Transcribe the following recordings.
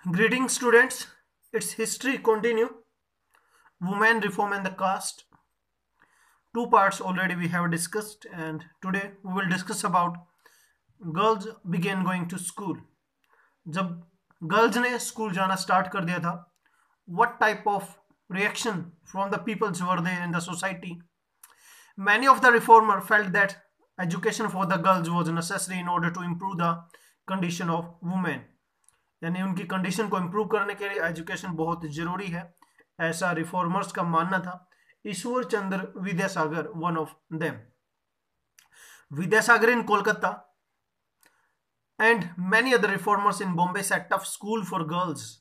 Greetings students, its history continue. Women reform and the caste. Two parts already we have discussed, and today we will discuss about girls began going to school. जब girls ने school जाना start कर दिया था, what type of reaction from the peoples were there in the society? Many of the reformer felt that education for the girls was necessary in order to improve the condition of women. यानी उनकी condition को improve करने के लिए education बहुत जरूरी है, ऐसा रिफॉर्मर्स का मानना था. Ishwar Chandra Vidyasagar one of them. Vidyasagar in Kolkata and many other reformers in Bombay set up school for girls.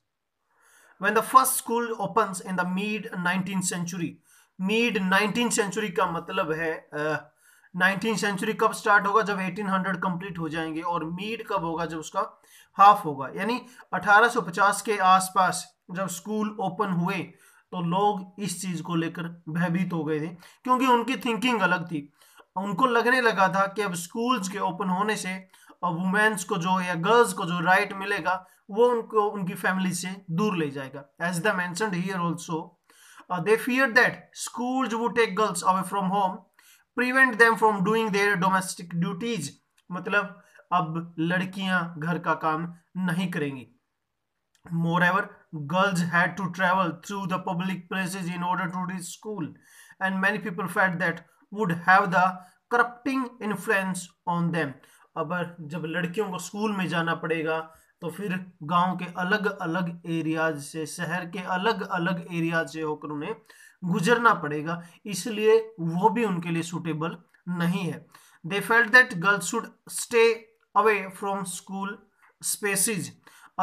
When the first school opens in the mid 19th century, mid 19th century का मतलब है 19th century कब start होगा? जब 1800 complete हो जाएंगे. और Mead कब होगा? जब उसका हाफ होगा, यानी 1850 के आसपास जब स्कूल ओपन हुए तो लोग इस चीज को लेकर भयभीत हो गए थे, क्योंकि उनकी थिंकिंग अलग थी. उनको लगने लगा था कि अब स्कूल्स के ओपन होने से वुमेन्स को जो या गर्ल्स को जो राइट मिलेगा वो उनको उनकी फैमिली से दूर ले जाएगा. As the mentioned here also, they feared that schools would take girls away from home, prevent them from doing their domestic duties. मतलब अब लड़कियां घर का काम नहीं करेंगी. Moreover, girls had to travel through the public places in order to reach school, and many people felt that would have the corrupting influence on them. अब जब लड़कियों को स्कूल में जाना पड़ेगा तो फिर गांव के अलग अलग एरियाज से, शहर के अलग अलग एरियाज से होकर उन्हें गुजरना पड़ेगा, इसलिए वो भी उनके लिए सूटेबल नहीं है. They felt that girls should stay away from school spaces.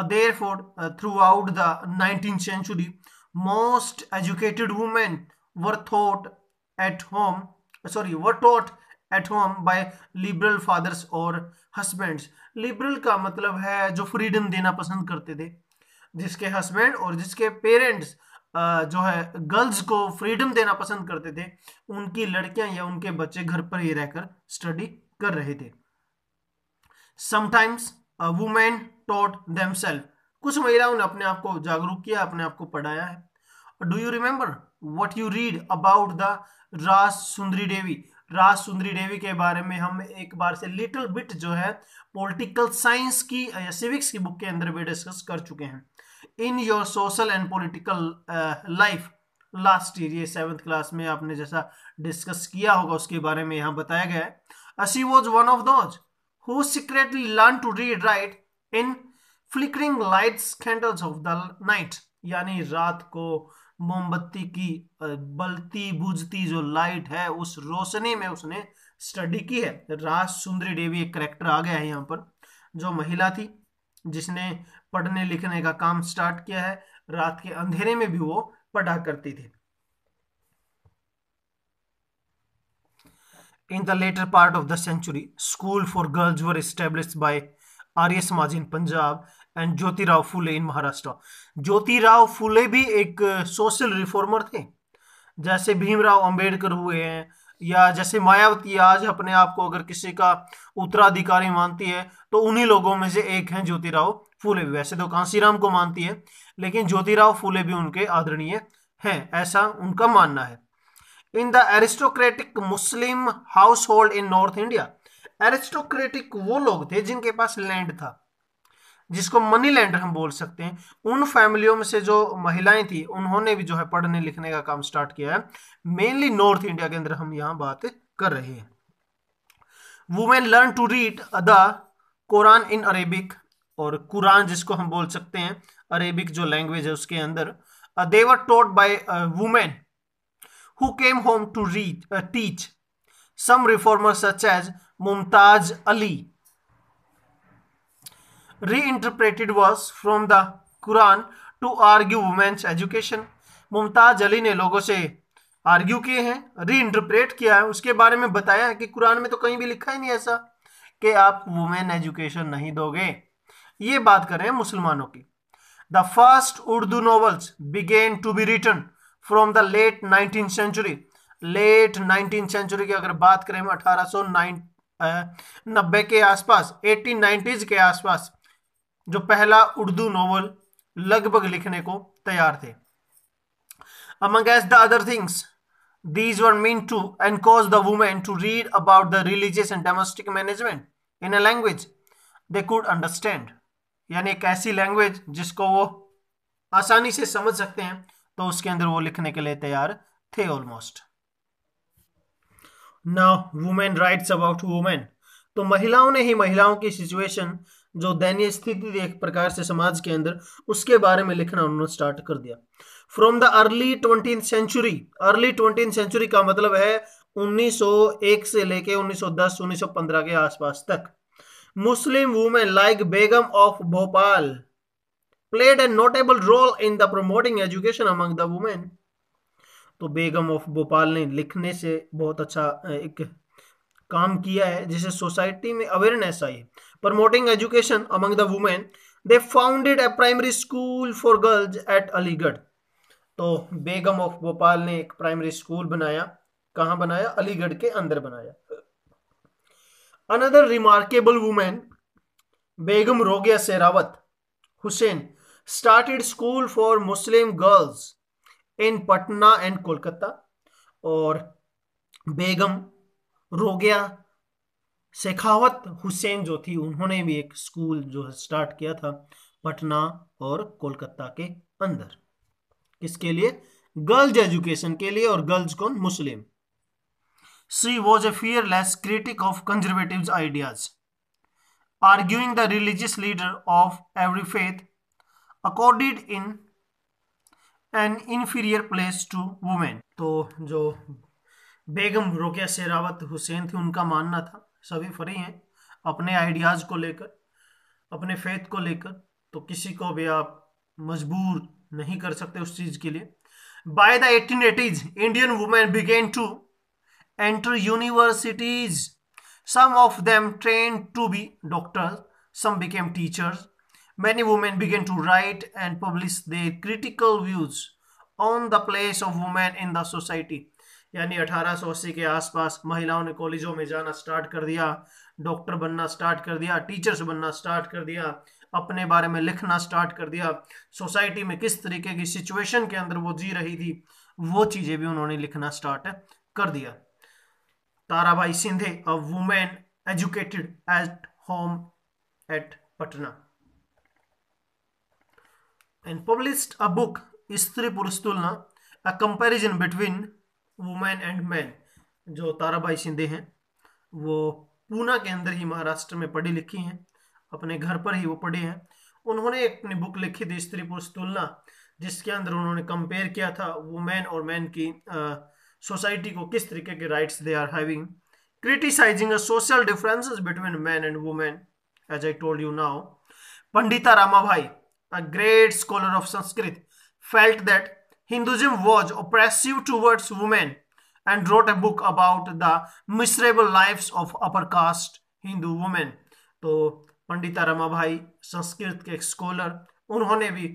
Therefore, throughout the 19th century, most educated women were taught at home. Were taught at home by liberal fathers or husbands. Liberal का मतलब है जो freedom देना पसंद करते थे, जिसके husband और जिसके पेरेंट्स जो है गर्ल्स को फ्रीडम देना पसंद करते थे, उनकी लड़कियां या उनके बच्चे घर पर ही रहकर स्टडी कर रहे थे. Sometimes women taught themselves. कुछ महिलाओं ने अपने आप को जागरूक किया, अपने आप को पढ़ाया है. Do you remember what you read about the Raj Sundari Devi? राज सुंदरी देवी के बारे में हम एक बार से लिटिल बिट जो है पॉलिटिकल साइंस की या सिविक्स की बुक के अंदर भी डिस्कस कर चुके हैं. In your social and political life last year, ये 7th क्लास में आपने जैसा डिस्कस किया होगा उसके बारे में यहाँ बताया गया है. She was one of those who secretly learned to read write in flickering lights candles of the night. यानी रात को मोमबत्ती की बलती बुझती जो लाइट है उस रोशनी में उसने स्टडी की है. राज सुंदरी देवी एक करेक्टर आ गया है यहाँ पर, जो महिला थी जिसने पढ़ने लिखने का काम स्टार्ट किया है. रात के अंधेरे में भी वो पढ़ा करती थी. In the later part of the century, school for girls were established by Arya Samaj in Punjab and Jyotirao Phule in Maharashtra. Jyotirao Phule भी एक सोशल रिफॉर्मर थे, जैसे भीमराव अंबेडकर हुए हैं, या जैसे मायावती आज अपने आप को अगर किसी का उत्तराधिकारी मानती है तो उन्हीं लोगों में से एक हैं ज्योतिराव फूले. वैसे तो कांसीराम को मानती है, लेकिन ज्योतिराव फूले भी उनके आदरणीय हैं, ऐसा उनका मानना है. In the aristocratic Muslim household in North India, aristocratic वो लोग थे जिनके पास लैंड था, जिसको मनी लैंडर हम बोल सकते हैं. उन फैमिलियों में से जो महिलाएं थी उन्होंने भी जो है पढ़ने लिखने का काम स्टार्ट किया है. मेनली नॉर्थ इंडिया के अंदर हम यहाँ बात कर रहे हैं. Women learn to read the Quran in Arabic, और कुरान जिसको हम बोल सकते हैं अरेबिक जो लैंग्वेज है उसके अंदर. They were taught by women who came home to teach. Some reformers such as Mumtaz Ali reinterpreted verse from the Quran to argue women's education. Mumtaz Ali ने लोगों से आर्ग्यू किए हैं, रीइंटरप्रेट किया है, उसके बारे में बताया है कि कुरान में तो कहीं भी लिखा ही नहीं ऐसा कि आप वुमेन एजुकेशन नहीं दोगे. ये बात कर रहे हैं मुसलमानों की. The first Urdu novels began to be written from the late 19th century. Late 19th century की अगर बात करें 1890 के आसपास, 1890s के आसपास जो पहला उर्दू नॉवल लगभग लिखने को तैयार थे। Among as the other things, these were meant to encourage the women to read about the religious and domestic management in a language they could understand, यानी एक ऐसी लैंग्वेज जिसको वो आसानी से समझ सकते हैं, तो उसके अंदर वो लिखने के लिए तैयार थे almost. Now women writes about women, तो महिलाओं ने ही महिलाओं की सिचुएशन, जो दयनीय स्थिति थी एक प्रकार से समाज के अंदर, उसके बारे में लिखना उन्होंने स्टार्ट कर दिया। From the early 20th century, early 20th century का मतलब है 1901 से लेके 1910 1915 के आसपास तक, Muslim women like Begum of Bhopal played a notable role in the promoting education among the women। तो बेगम ऑफ भोपाल ने लिखने से बहुत अच्छा एक काम किया है जिससे सोसाइटी में अवेयरनेस आई। Promoting education among the women, they founded a primary school for girls at Aligarh. तो बेगम ऑफ भोपाल ने एक प्राइमरी स्कूल बनाया, कहां बनाया? अलीगढ़ के अंदर बनाया। Another remarkable women Begum Rogia Serawat Hussain started school for Muslim girls in Patna and Kolkata. और बेगम रोगिया शेखावत हुसैन जो थी, उन्होंने भी एक स्कूल जो स्टार्ट किया था पटना और कोलकाता के अंदर, किसके लिए? गर्ल्स एजुकेशन के लिए। और गर्ल्स कौन? Muslim. She was a fearless critic of conservative ideas, arguing the religious leader of every faith accorded in an inferior place to women। तो जो बेगम रोकेया शेरावत हुसैन थी, उनका मानना था सभी फ्री हैं अपने आइडियाज को लेकर, अपने फेथ को लेकर, तो किसी को भी आप मजबूर नहीं कर सकते उस चीज के लिए। By the 1880s Indian women began to enter universities, some of them trained to be doctors, some became teachers. Many women began to write and publish their critical views on the place of women in the society। यानी 1880 के आसपास महिलाओं ने कॉलेजों में जाना start कर दिया, डॉक्टर बनना स्टार्ट कर दिया, टीचर्स बनना स्टार्ट कर दिया, अपने बारे में लिखना स्टार्ट कर दिया, सोसाइटी में किस तरीके की सिचुएशन के अंदर वो जी रही थी वो चीजें भी उन्होंने लिखना स्टार्ट कर दिया। Tarabai Shinde, a women educated at home at Patna, and published a book स्त्री पुरुष तुलना, a comparison between women and men। जो ताराबाई सिंधे हैं वो पूना के अंदर ही महाराष्ट्र में पढ़ी लिखी हैं, अपने घर पर ही वो पढ़े हैं। उन्होंने अपनी बुक लिखी थी स्त्री पुरुष तुलना, जिसके अंदर उन्होंने कंपेयर किया था वुमेन और मैन की सोसाइटी को किस तरीके के rights they are having, criticizing a social differences between man and women. As I told you now, Pandita Ramabai, a great scholar of Sanskrit, felt that Hinduism was oppressive towards women and wrote a book about the miserable lives of upper caste Hindu women। तो पंडिता रमाबाई संस्कृत के एक scholar, उन्होंने भी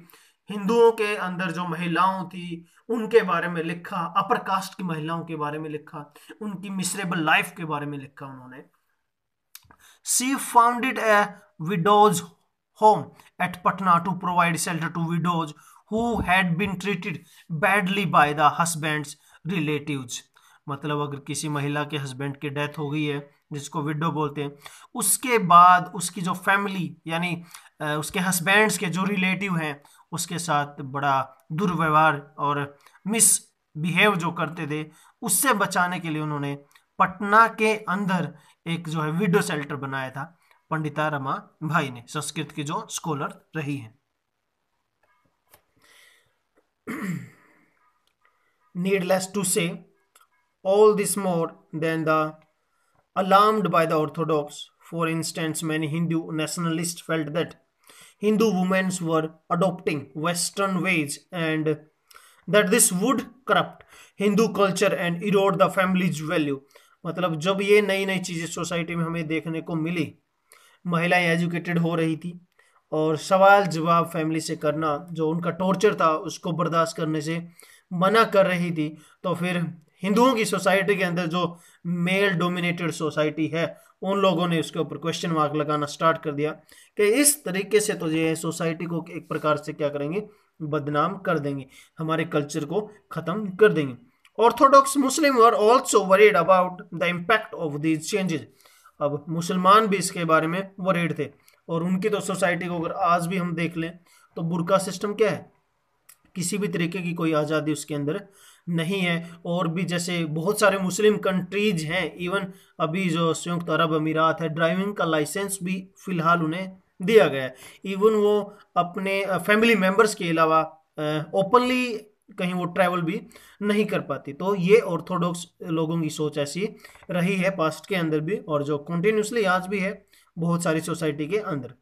हिंदुओं के अंदर जो महिलाओं थी उनके बारे में लिखा, अपर कास्ट की महिलाओं के बारे में लिखा, उनकी मिसरेबल लाइफ के बारे में लिखा उन्होंने। She founded a widows home at Patna to provide shelter to widows who had been treated badly by the husband's relatives। मतलब अगर किसी महिला के हस्बैंड की डेथ हो गई है, जिसको विडो बोलते हैं, उसके बाद उसकी जो फैमिली यानी उसके हस्बैंड्स के जो रिलेटिव हैं उसके साथ बड़ा दुर्व्यवहार और मिसबिहेव जो करते थे, उससे बचाने के लिए उन्होंने पटना के अंदर एक जो है विडो शेल्टर बनाया था पंडिता रमा भाई ने, संस्कृत की जो स्कॉलर रही हैं। नीडलेस टू से all this more than the alarmed by the orthodox। For instance, many Hindu nationalists felt that Hindu women were adopting Western ways and that this would corrupt Hindu culture and erode the family's value। मतलब जब ये नई नई चीजें society में हमें देखने को मिली, महिलाएं एजुकेटेड हो रही थी और सवाल जवाब फैमिली से करना, जो उनका टॉर्चर था उसको बर्दाश्त करने से मना कर रही थी, तो फिर हिंदुओं की सोसाइटी के अंदर जो मेल डोमिनेटेड सोसाइटी है उन लोगों ने उसके ऊपर क्वेश्चन मार्क लगाना स्टार्ट कर दिया कि इस तरीके से तो ये सोसाइटी को एक प्रकार से क्या करेंगे, बदनाम कर देंगे, हमारे कल्चर को खत्म कर देंगे। Orthodox Muslim were also worried about the impact of these changes. अब मुसलमान भी इसके बारे में वरीड थे, और उनकी तो सोसाइटी को अगर आज भी हम देख लें तो बुर्का सिस्टम क्या है, किसी भी तरीके की कोई आज़ादी उसके अंदर नहीं है। और भी जैसे बहुत सारे मुस्लिम कंट्रीज हैं, इवन अभी जो संयुक्त अरब अमीरात है, ड्राइविंग का लाइसेंस भी फिलहाल उन्हें दिया गया है। इवन वो अपने फैमिली मेंबर्स के अलावा ओपनली कहीं वो ट्रैवल भी नहीं कर पाती। तो ये ऑर्थोडॉक्स लोगों की सोच ऐसी रही है पास्ट के अंदर भी, और जो कंटिन्यूसली आज भी है बहुत सारी सोसाइटी के अंदर।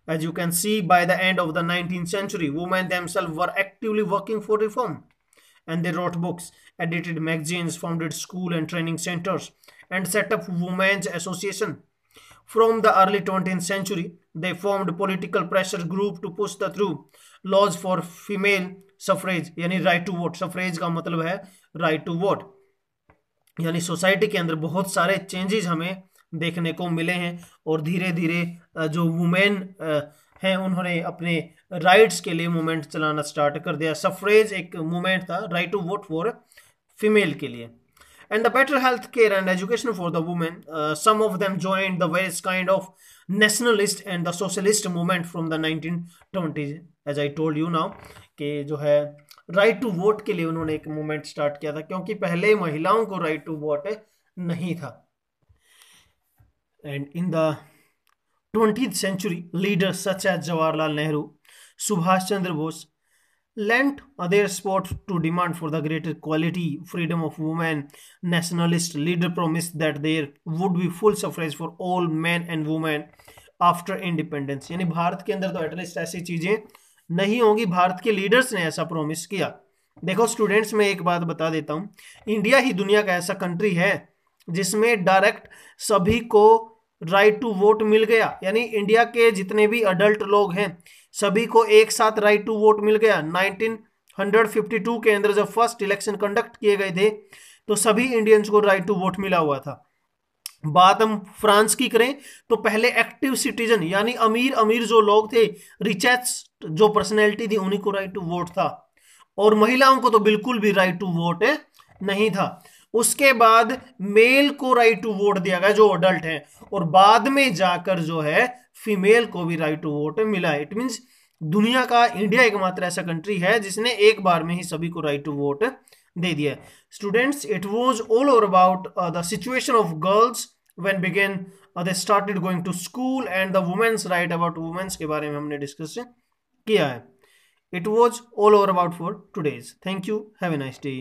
As you can see, by the end of the 19th century, women themselves were actively working for reform. And they wrote books, edited magazines, founded school and training centers, and set up women's association. From the early 20th century, they formed political pressure group to push the through laws for female suffrage, यानी right to vote. Suffrage का मतलब है right to vote. यानी society के अंदर बहुत सारे changes हमें देखने को मिले हैं, और धीरे धीरे जो वुमेन हैं उन्होंने अपने राइट्स के लिए मूवमेंट चलाना स्टार्ट कर दिया। सफ्रेज एक मूवमेंट था, right to vote for female के लिए। And the better health care and education for the women, some of them joined the various kind of nationalist and the socialist movement from the 1920s। As I told you now कि जो है right to vote के लिए उन्होंने एक movement start किया था, क्योंकि पहले महिलाओं को राइट टू वोट नहीं था। And in the 20th century, leaders such as Jawaharlal Nehru, Subhash Chandra Bose lent their support to demand for the greater equality, freedom of women. Nationalist leader promised that there would be full suffrage for all men and women after independence. यानी भारत के अंदर तो at least ऐसी चीजें नहीं होंगी, भारत के leaders ने ऐसा प्रॉमिस किया। देखो स्टूडेंट्स, मैं एक बात बता देता हूं, इंडिया ही दुनिया का ऐसा कंट्री है जिसमें डायरेक्ट सभी को राइट टू वोट मिल गया। यानी इंडिया के जितने भी अडल्ट लोग हैं सभी को एक साथ राइट टू वोट मिल गया। 1952 के अंदर जब फर्स्ट इलेक्शन कंडक्ट किए गए थे तो सभी इंडियंस को राइट टू वोट मिला हुआ था। बात हम फ्रांस की करें तो पहले एक्टिव सिटीजन यानी अमीर अमीर जो लोग थे, रिचेस्ट जो पर्सनैलिटी थी, उन्हीं को राइट टू वोट था, और महिलाओं को तो बिल्कुल भी राइट टू वोट नहीं था। उसके बाद मेल को राइट टू वोट दिया गया जो अडल्ट हैं, और बाद में जाकर जो है फीमेल को भी राइट टू वोट मिला है। इट मींस दुनिया का इंडिया एकमात्र ऐसा कंट्री है जिसने एक बार में ही सभी को राइट टू वोट दे दिया। Students, it was all over about the situation of girls when begin they started going to school, and the women's right about women's के बारे में हमने डिस्कस किया है। It was all over about for today's. Thank you, have a nice day.